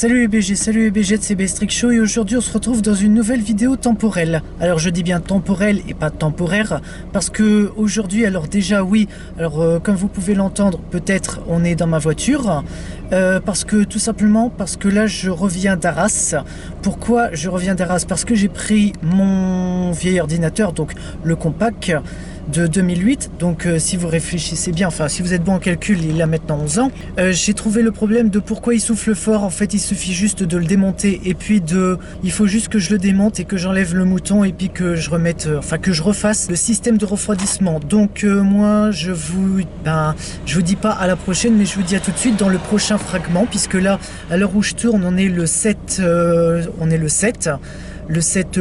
Salut les BG de CB Strict Show et aujourd'hui on se retrouve dans une nouvelle vidéo temporelle. Alors je dis bien temporelle et pas temporaire parce que aujourd'hui, alors déjà oui, alors comme vous pouvez l'entendre, peut-être on est dans ma voiture parce que tout simplement parce que là je reviens d'Arras. Pourquoi je reviens d'Arras? Parce que j'ai pris mon vieil ordinateur, donc le compact de 2008, donc si vous réfléchissez bien, enfin si vous êtes bon en calcul, il a maintenant 11 ans. J'ai trouvé le problème de pourquoi il souffle fort. En fait il suffit juste de le démonter et puis il faut juste que je le démonte et que j'enlève le mouton et puis que je remette, que je refasse le système de refroidissement. Donc moi je vous dis pas à la prochaine, mais je vous dis à tout de suite dans le prochain fragment, puisque là à l'heure où je tourne on est le 7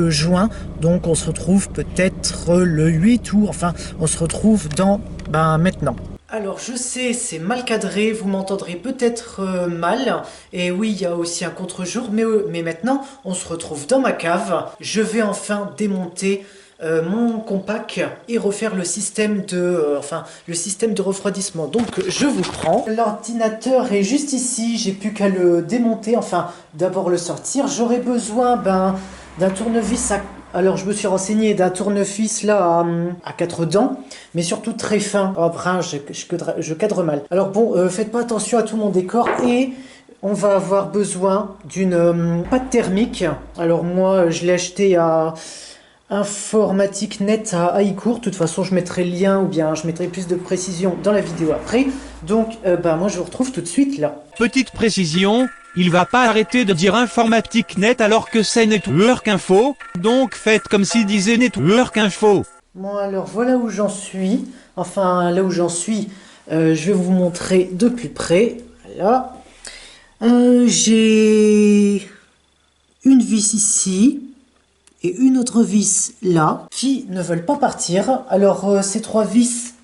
juin, donc on se retrouve peut-être le 8 ou enfin on se retrouve dans maintenant. Alors je sais, c'est mal cadré, vous m'entendrez peut-être mal, et oui il y a aussi un contre-jour, mais maintenant on se retrouve dans ma cave. Je vais enfin démonter mon compact et refaire le système de refroidissement. Donc je vous prends. L'ordinateur est juste ici, j'ai plus qu'à le démonter, d'abord le sortir. J'aurai besoin d'un tournevis alors je me suis renseigné d'un tournevis là à 4 dents, mais surtout très fin. Oh brun, je cadre mal. Alors bon, faites pas attention à tout mon décor et on va avoir besoin d'une pâte thermique. Alors moi je l'ai acheté à Informatique Net à Haïcourt. De toute façon je mettrai le lien ou bien je mettrai plus de précision dans la vidéo après. Donc moi je vous retrouve tout de suite là. Petite précision, il va pas arrêter de dire Informatique Net alors que c'est Network Info, donc faites comme s'il disait Network Info. Bon alors voilà où j'en suis. Là où j'en suis, je vais vous montrer de plus près. Voilà. J'ai une vis ici et une autre vis là qui ne veulent pas partir. Alors ces trois vis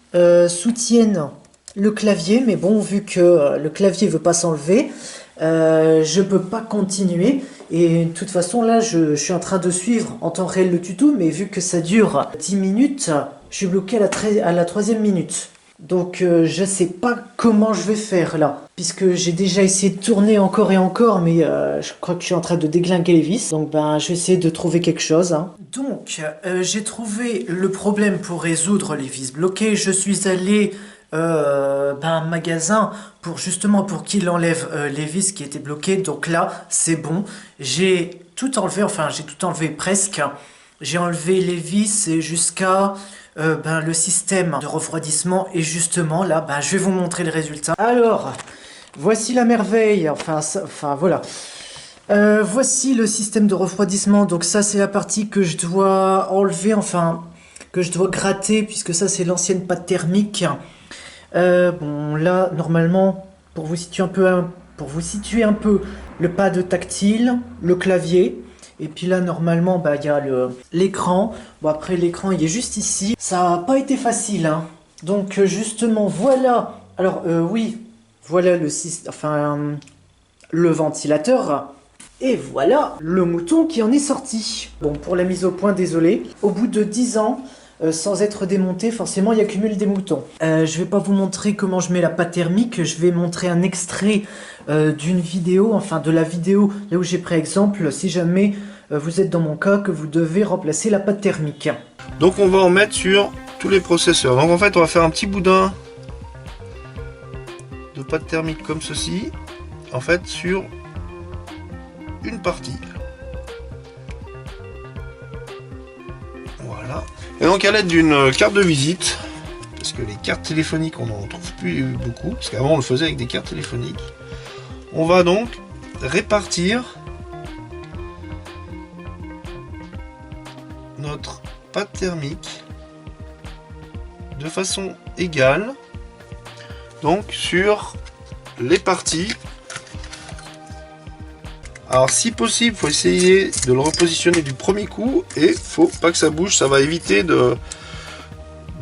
soutiennent le clavier, mais bon, vu que le clavier veut pas s'enlever, je peux pas continuer. Et de toute façon là je suis en train de suivre en temps réel le tuto, mais vu que ça dure 10 minutes, je suis bloqué à la 3e minute. Donc je sais pas comment je vais faire là, puisque j'ai déjà essayé de tourner encore et encore, mais je crois que je suis en train de déglinguer les vis. Donc je vais essayer de trouver quelque chose. Donc j'ai trouvé le problème pour résoudre les vis bloquées. Je suis allé un magasin pour qu'il enlève les vis qui étaient bloquées. Donc là c'est bon, j'ai tout enlevé, presque. J'ai enlevé les vis et jusqu'à le système de refroidissement, et justement là je vais vous montrer le résultat. Alors voici la merveille, voilà. Voici le système de refroidissement. Donc ça c'est la partie que je dois enlever, que je dois gratter, puisque ça c'est l'ancienne pâte thermique. Bon là normalement, pour vous situer un peu le pad tactile, le clavier, et puis là normalement il y a l'écran. Bon après l'écran il est juste ici. Ça n'a pas été facile Donc justement voilà. Alors oui, voilà le ventilateur. Et voilà le mouton qui en est sorti. Bon, pour la mise au point, désolé. Au bout de 10 ans, sans être démonté, forcément il accumule des moutons. Je vais pas vous montrer comment je mets la pâte thermique. Je vais montrer un extrait d'une vidéo, de la vidéo là où j'ai pris exemple, si jamais vous êtes dans mon cas que vous devez remplacer la pâte thermique. Donc on va en mettre sur tous les processeurs. Donc en fait on va faire un petit boudin de pâte thermique comme ceci, sur une partie. Voilà. Et donc à l'aide d'une carte de visite, parce que les cartes téléphoniques on n'en trouve plus beaucoup, parce qu'avant on le faisait avec des cartes téléphoniques, on va donc répartir notre pâte thermique de façon égale, donc sur les parties. Alors si possible, faut essayer de le repositionner du premier coup, et faut pas que ça bouge, ça va éviter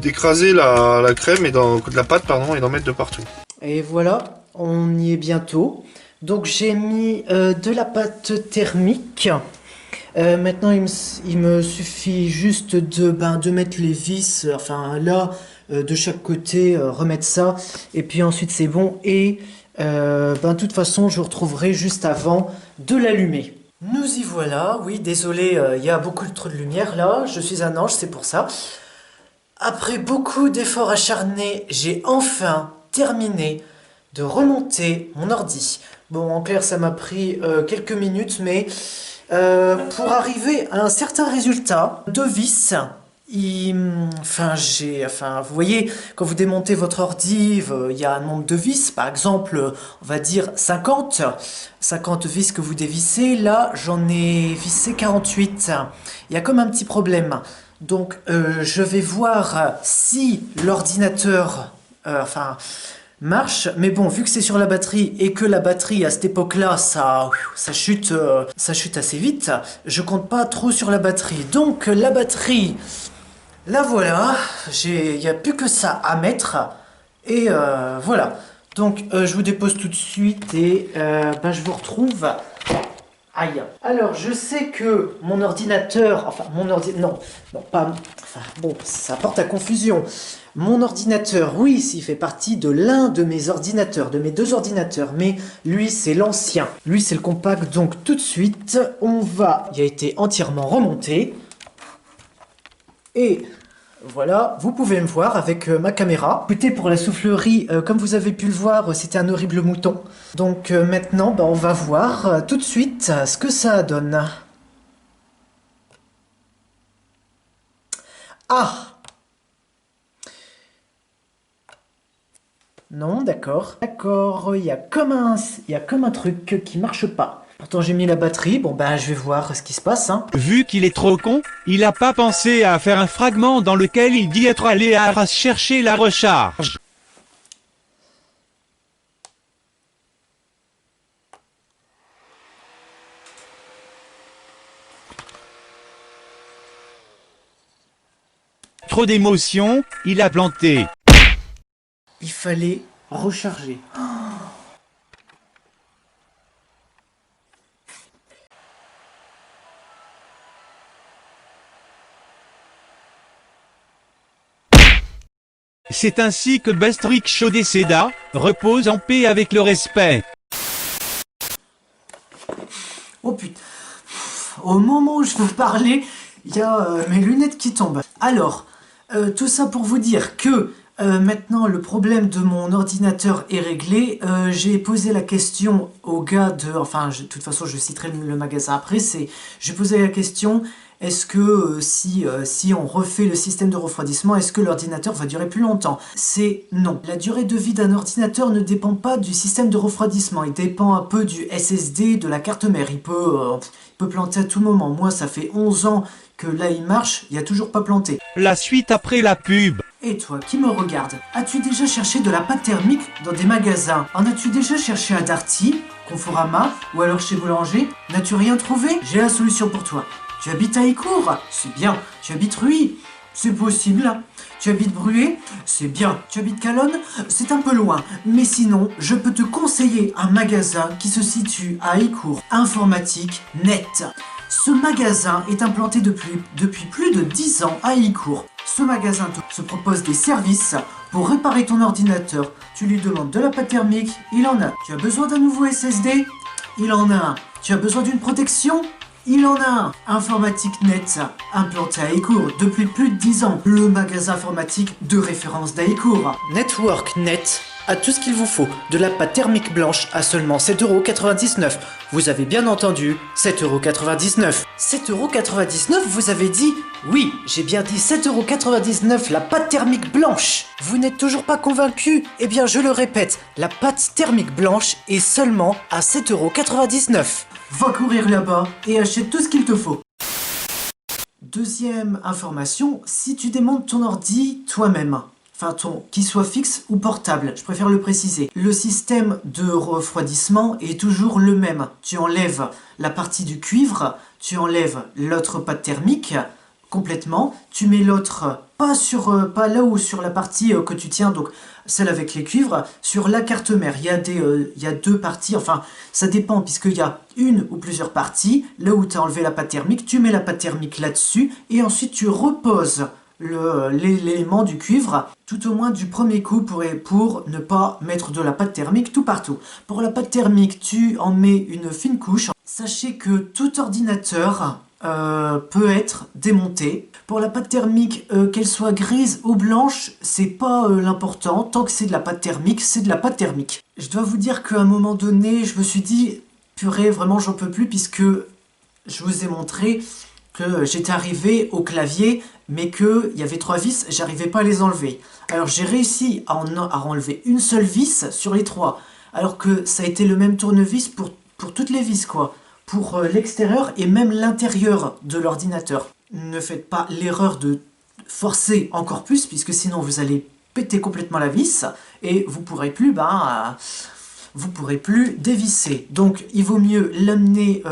d'écraser la crème et de la pâte et d'en mettre de partout. Et voilà, on y est bientôt. Donc j'ai mis de la pâte thermique. Maintenant il me suffit juste de mettre les vis, de chaque côté, remettre ça, et puis ensuite c'est bon. Et De toute façon, je vous retrouverai juste avant de l'allumer. Nous y voilà. Oui, désolé, il y a beaucoup trop de lumière là. Je suis un ange, c'est pour ça. Après beaucoup d'efforts acharnés, j'ai enfin terminé de remonter mon ordi. Bon, en clair, ça m'a pris quelques minutes, mais pour arriver à un certain résultat, deux vis, vous voyez, quand vous démontez votre ordi, il y a un nombre de vis, par exemple, on va dire 50 vis que vous dévissez. Là, j'en ai vissé 48. Il y a comme un petit problème. Donc, je vais voir si l'ordinateur, marche. Mais bon, vu que c'est sur la batterie et que la batterie à cette époque-là, ça chute assez vite, je compte pas trop sur la batterie. Donc, la batterie, la voilà. Il n'y a plus que ça à mettre. Et voilà. Donc, je vous dépose tout de suite et je vous retrouve. Aïe. Alors, je sais que mon ordinateur... ça porte à confusion. Mon ordinateur, oui, s'il fait partie de l'un de mes ordinateurs, de mes deux ordinateurs, mais lui, c'est l'ancien. Lui, c'est le compact, donc tout de suite, il a été entièrement remonté. Et... voilà, vous pouvez me voir avec ma caméra. Écoutez, pour la soufflerie, comme vous avez pu le voir, c'était un horrible mouton. Donc maintenant, on va voir tout de suite ce que ça donne. Ah! Non, d'accord. D'accord, il y a comme un truc qui marche pas. Pourtant j'ai mis la batterie, je vais voir ce qui se passe. Vu qu'il est trop con, il a pas pensé à faire un fragment dans lequel il dit être allé à Arras chercher la recharge. Trop d'émotion, il a planté. Il fallait recharger. C'est ainsi que Bestrick Shaw décéda, repose en paix avec le respect. Oh putain. Au moment où je veux parler, il y a mes lunettes qui tombent. Alors, tout ça pour vous dire que maintenant le problème de mon ordinateur est réglé. J'ai posé la question au gars de... de toute façon je citerai le magasin après. J'ai posé la question... est-ce que si on refait le système de refroidissement, est-ce que l'ordinateur va durer plus longtemps? C'est non. La durée de vie d'un ordinateur ne dépend pas du système de refroidissement. Il dépend un peu du SSD, de la carte mère. Il peut planter à tout moment. Moi, ça fait 11 ans que là, il marche. Il n'y a toujours pas planté. La suite après la pub. Et toi, qui me regarde, as-tu déjà cherché de la pâte thermique dans des magasins? En as-tu déjà cherché à Darty, Conforama ou alors chez Boulanger? N'as-tu rien trouvé? J'ai la solution pour toi. Tu habites à Écourt? C'est bien. Tu habites Ruy? C'est possible. Tu habites Bruay? C'est bien. Tu habites Calonne? C'est un peu loin. Mais sinon, je peux te conseiller un magasin qui se situe à Écourt. Informatique Net. Ce magasin est implanté depuis plus de 10 ans à Écourt. Ce magasin se propose des services pour réparer ton ordinateur. Tu lui demandes de la pâte thermique, il en a. Tu as besoin d'un nouveau SSD? Il en a un. Tu as besoin d'une protection? Il en a un. Informatique Net, implanté à Écourt depuis plus de 10 ans. Le magasin informatique de référence d'Écourt. Network Net a tout ce qu'il vous faut. De la pâte thermique blanche à seulement 7,99 €. Vous avez bien entendu, 7,99 €. 7,99 €, vous avez dit? Oui, j'ai bien dit 7,99 € la pâte thermique blanche. Vous n'êtes toujours pas convaincu? Eh bien, je le répète, la pâte thermique blanche est seulement à 7,99 €. Va courir là-bas et achète tout ce qu'il te faut. Deuxième information, si tu démontes ton ordi toi-même, qu'il soit fixe ou portable, je préfère le préciser. Le système de refroidissement est toujours le même. Tu enlèves la partie du cuivre, tu enlèves l'autre pâte thermique complètement, tu mets l'autre pas là où sur la partie que tu tiens, donc celle avec les cuivres, sur la carte mère. Il y a deux parties, ça dépend puisqu'il y a une ou plusieurs parties. Là où tu as enlevé la pâte thermique, tu mets la pâte thermique là-dessus et ensuite tu reposes l'élément du cuivre, tout au moins du premier coup pour ne pas mettre de la pâte thermique tout partout. Pour la pâte thermique, tu en mets une fine couche. Sachez que tout ordinateur peut être démonté. Pour la pâte thermique, qu'elle soit grise ou blanche, c'est pas l'important. Tant que c'est de la pâte thermique, c'est de la pâte thermique. Je dois vous dire qu'à un moment donné, je me suis dit, purée, vraiment j'en peux plus, puisque je vous ai montré que j'étais arrivé au clavier, mais qu'il y avait 3 vis, j'arrivais pas à les enlever. Alors j'ai réussi à enlever une seule vis sur les 3, alors que ça a été le même tournevis pour toutes les vis, quoi. Pour l'extérieur et même l'intérieur de l'ordinateur. Ne faites pas l'erreur de forcer encore plus, puisque sinon vous allez péter complètement la vis, et vous pourrez plus, dévisser. Donc il vaut mieux l'amener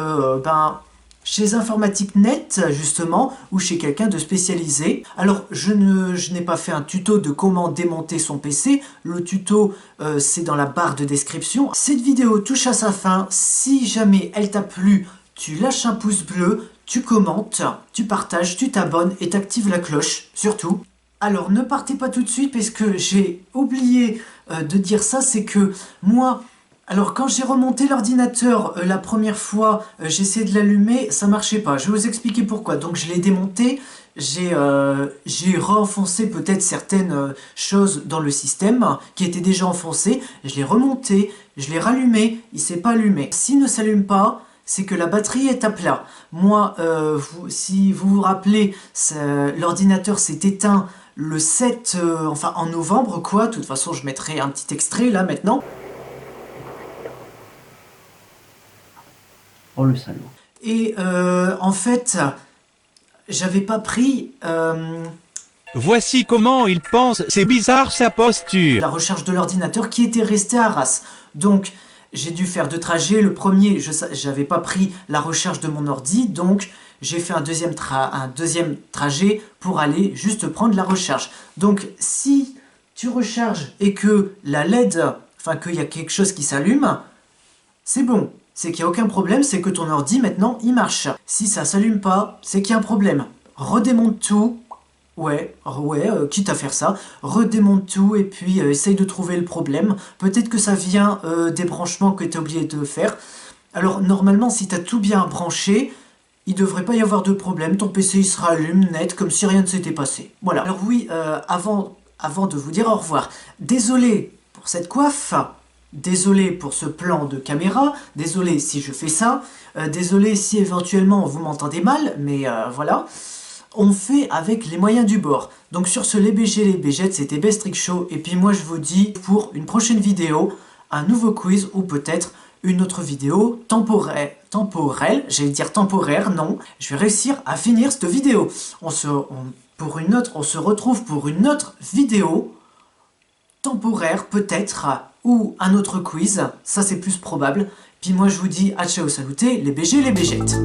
chez Informatique Net, justement, ou chez quelqu'un de spécialisé. Alors, je n'ai pas fait un tuto de comment démonter son PC. Le tuto, c'est dans la barre de description. Cette vidéo touche à sa fin. Si jamais elle t'a plu, tu lâches un pouce bleu, tu commentes, tu partages, tu t'abonnes et t'actives la cloche, surtout. Alors, ne partez pas tout de suite, parce que j'ai oublié de dire ça, c'est que moi... Alors quand j'ai remonté l'ordinateur la première fois, j'ai essayé de l'allumer, ça marchait pas. Je vais vous expliquer pourquoi. Donc je l'ai démonté, j'ai renfoncé peut-être certaines choses dans le système qui étaient déjà enfoncées. Je l'ai remonté, je l'ai rallumé, il s'est pas allumé. S'il ne s'allume pas, c'est que la batterie est à plat. Moi, si vous vous rappelez, l'ordinateur s'est éteint le 7, en novembre quoi. De toute façon, je mettrai un petit extrait là maintenant. Oh le salaud. Et en fait, j'avais pas pris Voici comment il pense, c'est bizarre sa posture. la recharge de l'ordinateur qui était restée à Arras. Donc, j'ai dû faire 2 trajets. Le premier, j'avais pas pris la recharge de mon ordi, donc j'ai fait un deuxième trajet pour aller juste prendre la recharge. Donc, si tu recharges et que la LED, qu'il y a quelque chose qui s'allume, c'est bon. C'est qu'il n'y a aucun problème, c'est que ton ordi, maintenant, il marche. Si ça s'allume pas, c'est qu'il y a un problème. Redémonte tout. Quitte à faire ça. Redémonte tout et puis essaye de trouver le problème. Peut-être que ça vient des branchements que tu as oublié de faire. Alors, normalement, si tu as tout bien branché, il devrait pas y avoir de problème. Ton PC, il sera allume net, comme si rien ne s'était passé. Voilà. Alors oui, avant de vous dire au revoir, désolé pour cette coiffe. Désolé pour ce plan de caméra, désolé si je fais ça, désolé si éventuellement vous m'entendez mal, mais voilà. On fait avec les moyens du bord. Donc sur ce, les BG, les BG, c'était Bestrick Show, et puis moi je vous dis pour une prochaine vidéo, un nouveau quiz, ou peut-être une autre vidéo temporelle, non, je vais réussir à finir cette vidéo. On se retrouve pour une autre vidéo temporaire peut-être, ou un autre quiz, ça c'est plus probable. Puis moi je vous dis à ciao saluté les BG les BGettes.